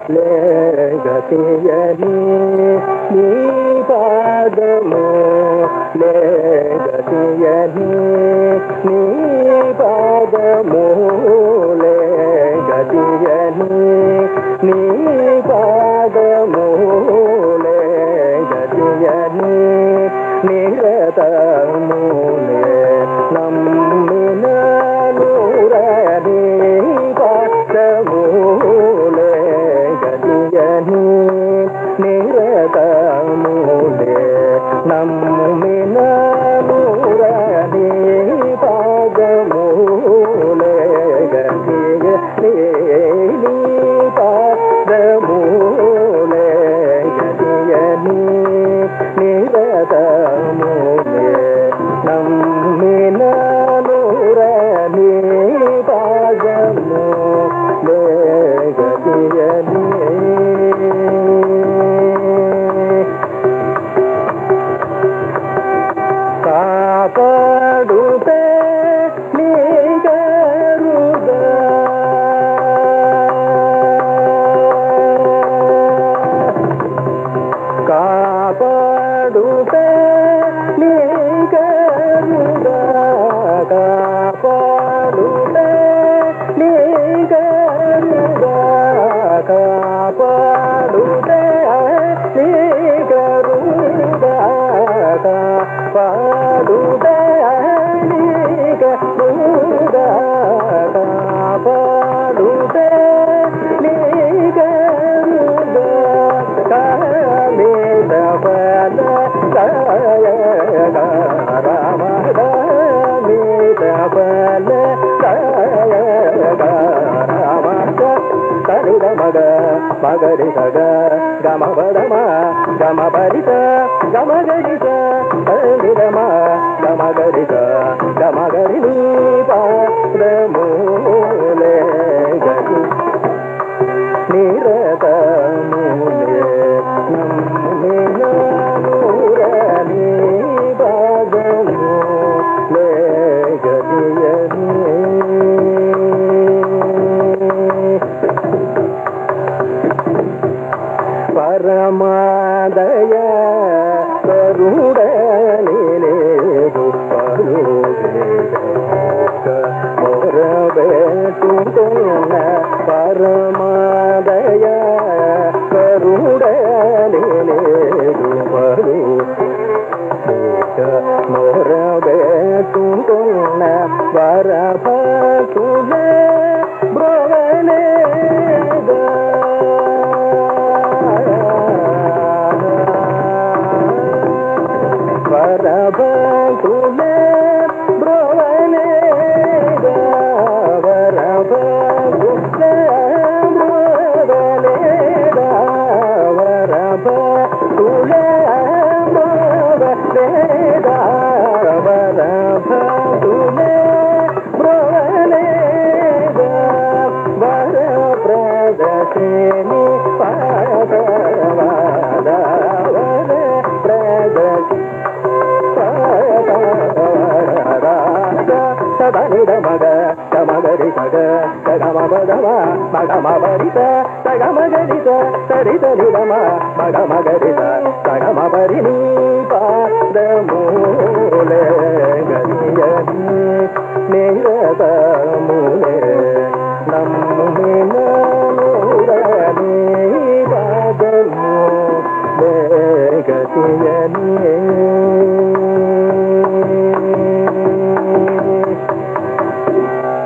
లే గతియని నీ పాదము లే గతియని నీ పాదము లే గతియని నీ పాదము లే గతియని నిరతములే నమ్మిన నూరని పాదములే గతియని నిరతములే నమ్మిన నూరని పాదములే గతియని పాదములే గతియని నిరతములే నమ్మిన నూరని పాదములే గతియని కాపాడుతే నీ గరుగా కాపాడుతే నీ గరుగా కాపాడుతే నీ గరుగా కాపాడుతే నీ గరుగా కాపాడుతే నీ గరుగా కాపాడుతే నీ గరుగా కామితఫల రామదమితఫల తరుడ మగ మగరి సగ గమ పదమ గమ పరిత గమ గరిత తరుడమ గమ గరిత గమ గరి నీ పాదములే గతి నిరతములే నమ్మిన నూరని పాదములే గతియని పరమాదయ కరుడని లేదు మొరబెట్టుకున్న పరమాదయ కరుడని లేదు మొరబెట్టుకున్న వరభక్తులే బ్రోవలేదా వరభక్తులే బ్రోవలేదా వరభక్తులే బ్రోవలేదా వరభక్తులే బ్రోవలేదా వరభక్తులే బ్రోవలేదా వరప్రదక్షిణి పాదవాద వరప్రదక్షిణి సదనిద మగ గమగరి సగ గమ పదమ మగమ పరిత సగమ గరిత సరిత నిగమ మగమ గరిత సగమ పరిని పాదములే గతియని నిరతములే నమ్మిన నూరని పాదములే గతియని